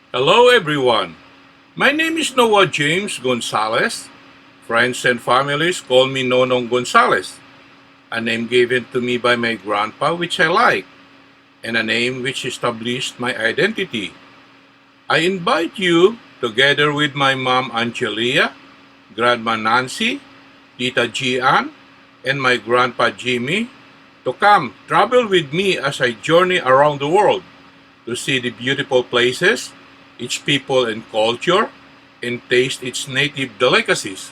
Hello everyone. My name is Noah James Gonzalez. Friends and families call me Nonong Gonzalez, a name given to me by my grandpa which I like, and a name which established my identity. I invite you, together with my mom Angelia, Grandma Nancy, Tita Gian, and my grandpa Jimmy, to come travel with me as I journey around the world to see the beautiful places, its people and culture, and taste its native delicacies.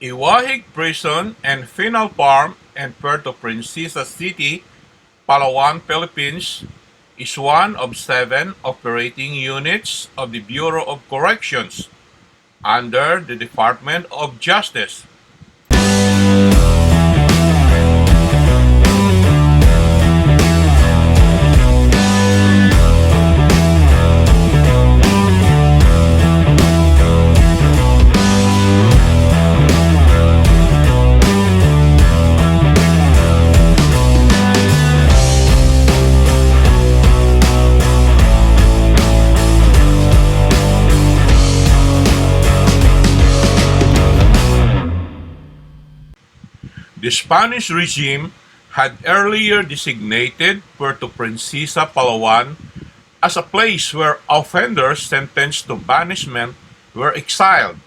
Iwahig Prison and Penal Farm in Puerto Princesa City, Palawan, Philippines is one of seven operating units of the Bureau of Corrections under the Department of Justice. The Spanish regime had earlier designated Puerto Princesa, Palawan as a place where offenders sentenced to banishment were exiled,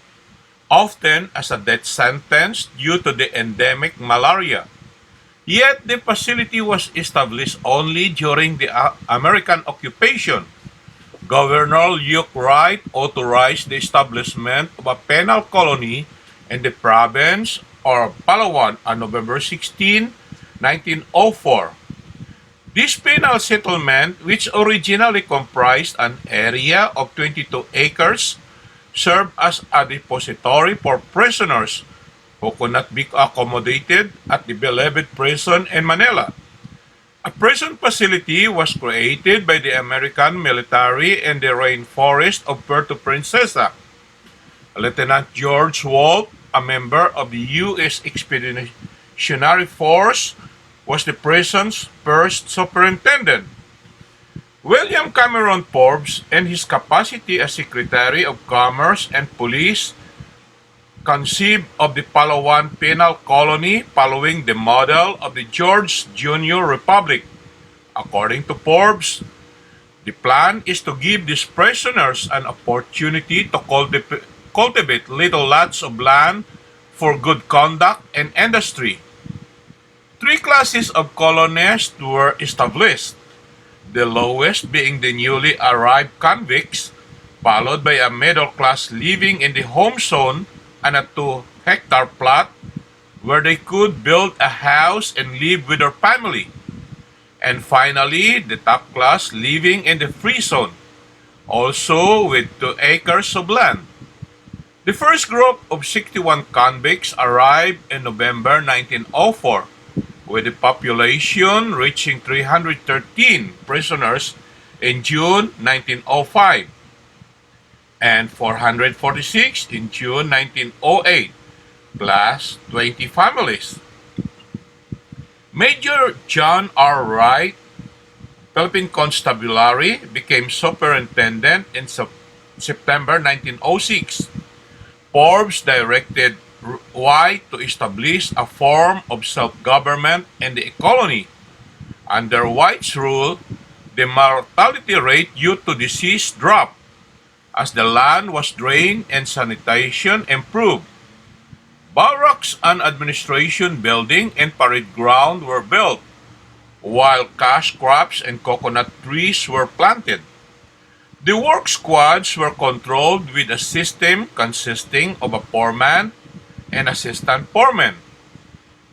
often as a death sentence due to the endemic malaria. Yet the facility was established only during the American occupation. Governor Luke Wright authorized the establishment of a penal colony in the province of Palawan on November 16, 1904. This penal settlement, which originally comprised an area of 22 acres, served as a depository for prisoners who could not be accommodated at the beloved prison in Manila. A prison facility was created by the American military in the rainforest of Puerto Princesa. Lieutenant George Wolf, a member of the U.S. Expeditionary Force, was the prison's first superintendent. William Cameron Forbes, in his capacity as Secretary of Commerce and Police, conceived of the Palawan Penal Colony following the model of the George Junior Republic. According to Forbes, the plan is to give these prisoners an opportunity to cultivate little lots of land for good conduct and industry. Three classes of colonists were established, the lowest being the newly arrived convicts, followed by a middle class living in the home zone and a 2-hectare plot where they could build a house and live with their family. And finally, the top class living in the free zone, also with 2 acres of land. The first group of 61 convicts arrived in November 1904, with the population reaching 313 prisoners in June 1905 and 446 in June 1908, plus 20 families. Major John R. Wright, Philippine Constabulary, became superintendent in September 1906. Forbes directed White to establish a form of self-government in the colony. Under White's rule, the mortality rate due to disease dropped as the land was drained and sanitation improved. Barracks and administration building and parade ground were built, while cash crops and coconut trees were planted. The work squads were controlled with a system consisting of a foreman and assistant foreman.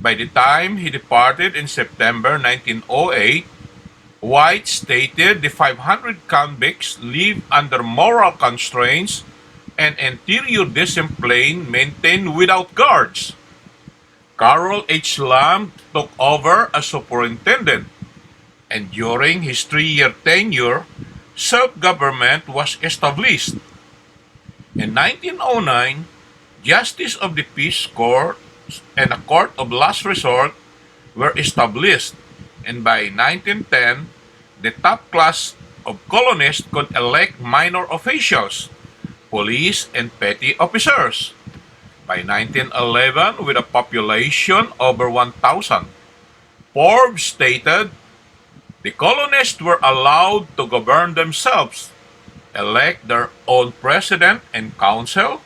By the time he departed in September 1908, White stated the 500 convicts live under moral constraints and interior discipline maintained without guards. Carroll H. Lamb took over as superintendent, and during his 3-year tenure, self-government was established. In 1909, Justice of the Peace Court and a Court of Last Resort were established, and by 1910, the top class of colonists could elect minor officials, police, and petty officers. By 1911, with a population over 1,000, Forbes stated the colonists were allowed to govern themselves, elect their own president and council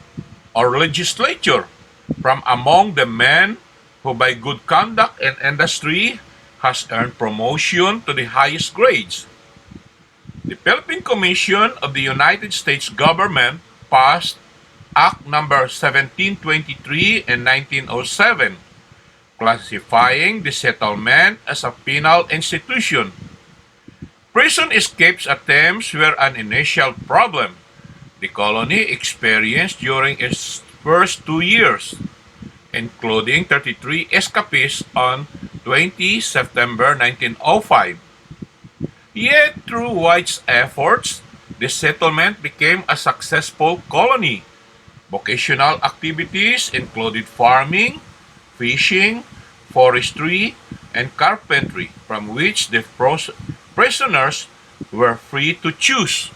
or legislature from among the men who by good conduct and industry has earned promotion to the highest grades. The Philippine Commission of the United States government passed Act number 1723 in 1907, classifying the settlement as a penal institution. Prison escapes attempts were an initial problem the colony experienced during its first 2 years, including 33 escapees on 20 September 1905. Yet, through White's efforts, the settlement became a successful colony. Vocational activities included farming, fishing, forestry, and carpentry, from which the prisoners were free to choose.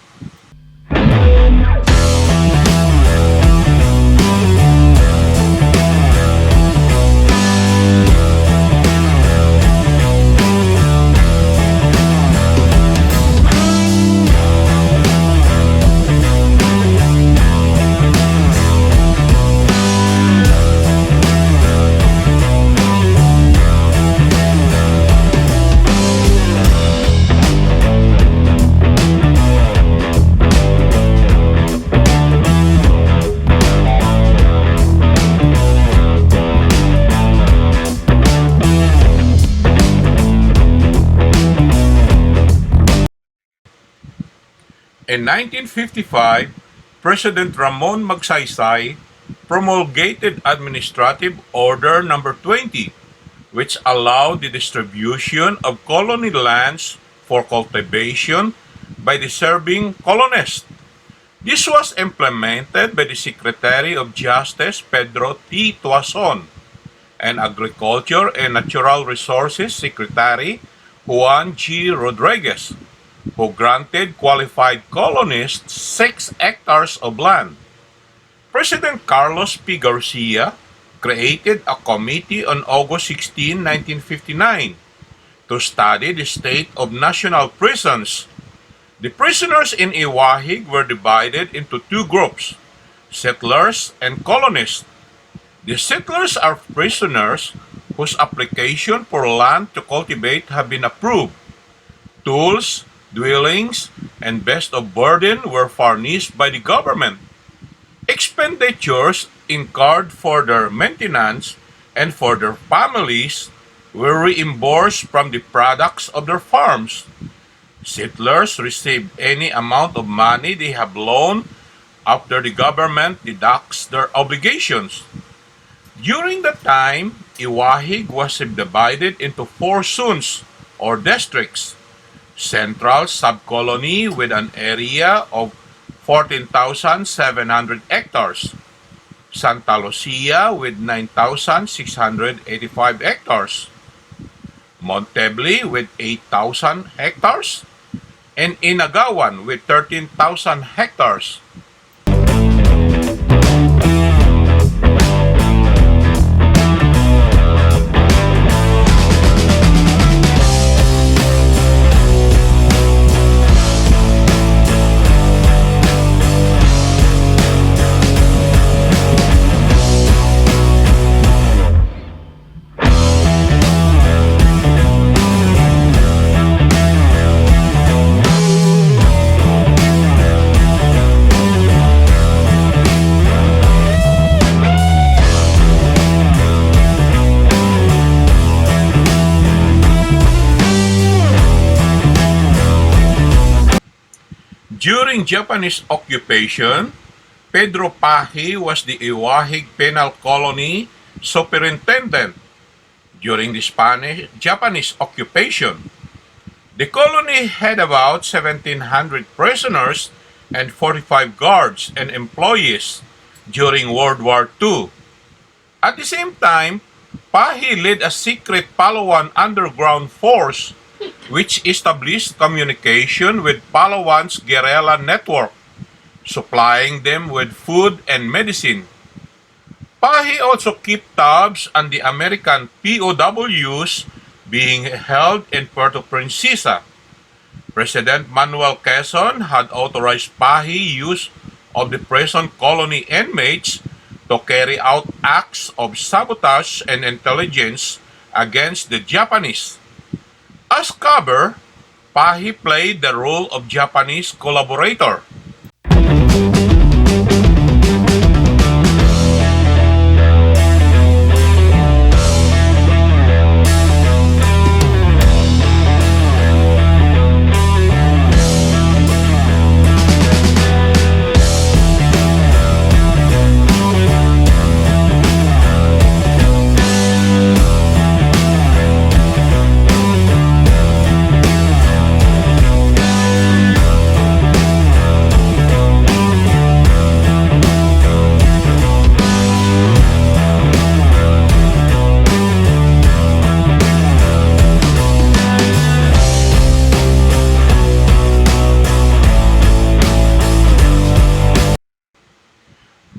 In 1955, President Ramon Magsaysay promulgated Administrative Order Number 20, which allowed the distribution of colony lands for cultivation by the serving colonists. This was implemented by the Secretary of Justice Pedro T. Tuazon and Agriculture and Natural Resources Secretary Juan G. Rodriguez, who granted qualified colonists 6 hectares of land. President Carlos P. Garcia created a committee on August 16, 1959 to study the state of national prisons. The prisoners in Iwahig were divided into 2 groups, settlers and colonists. The settlers are prisoners whose application for land to cultivate have been approved. Tools, dwellings, and beasts of burden were furnished by the government. Expenditures incurred for their maintenance and for their families were reimbursed from the products of their farms. Settlers received any amount of money they have loaned after the government deducts their obligations. During that time, Iwahig was subdivided into 4 zones or districts. Central Subcolony with an area of 14,700 hectares, Santa Lucia with 9,685 hectares, Montebly with 8,000 hectares, and Inagawan with 13,000 hectares. During Japanese occupation, Pedro Pahi was the Iwahig Penal Colony superintendent during the Spanish-Japanese occupation. The colony had about 1,700 prisoners and 45 guards and employees during World War II. At the same time, Pahi led a secret Palawan underground force which established communication with Palawan's guerrilla network, supplying them with food and medicine. Pahi also kept tabs on the American POWs being held in Puerto Princesa. President Manuel Quezon had authorized Pahi use of the prison colony inmates to carry out acts of sabotage and intelligence against the Japanese. As cover, Pahi played the role of Japanese collaborator.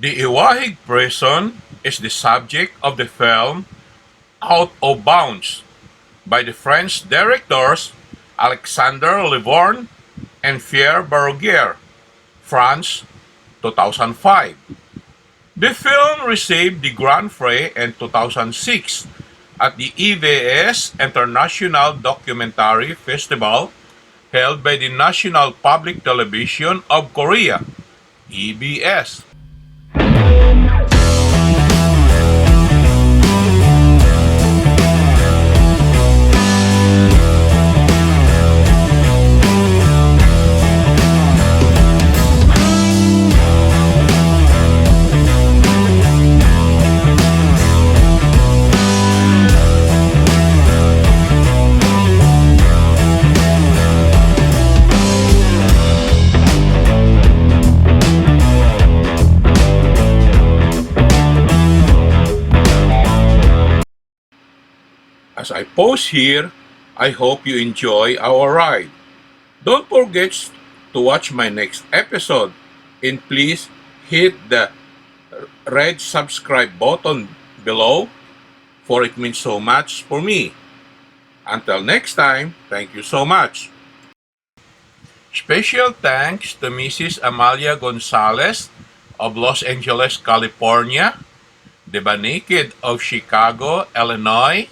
The Iwahig prison is the subject of the film Out of Bounds by the French directors Alexandre Livorne and Pierre Baroguer, France, 2005. The film received the Grand Prix in 2006 at the EVS International Documentary Festival held by the National Public Television of Korea, EBS. As I pause here, I hope you enjoy our ride. Don't forget to watch my next episode and please hit the red subscribe button below for it means so much for me. Until next time, thank you so much. Special thanks to Mrs. Amalia Gonzalez of Los Angeles, California, the Banikid of Chicago, Illinois,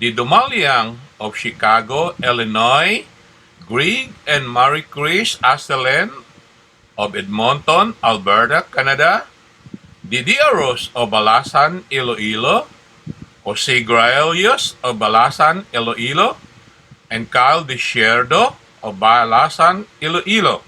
the Dumaliang of Chicago, Illinois, Greg and Marie Chris Astelen of Edmonton, Alberta, Canada, the Diaros of Balasan, Iloilo, Jose Graelius of Balasan, Iloilo, and Kyle Desierdo of Balasan, Iloilo.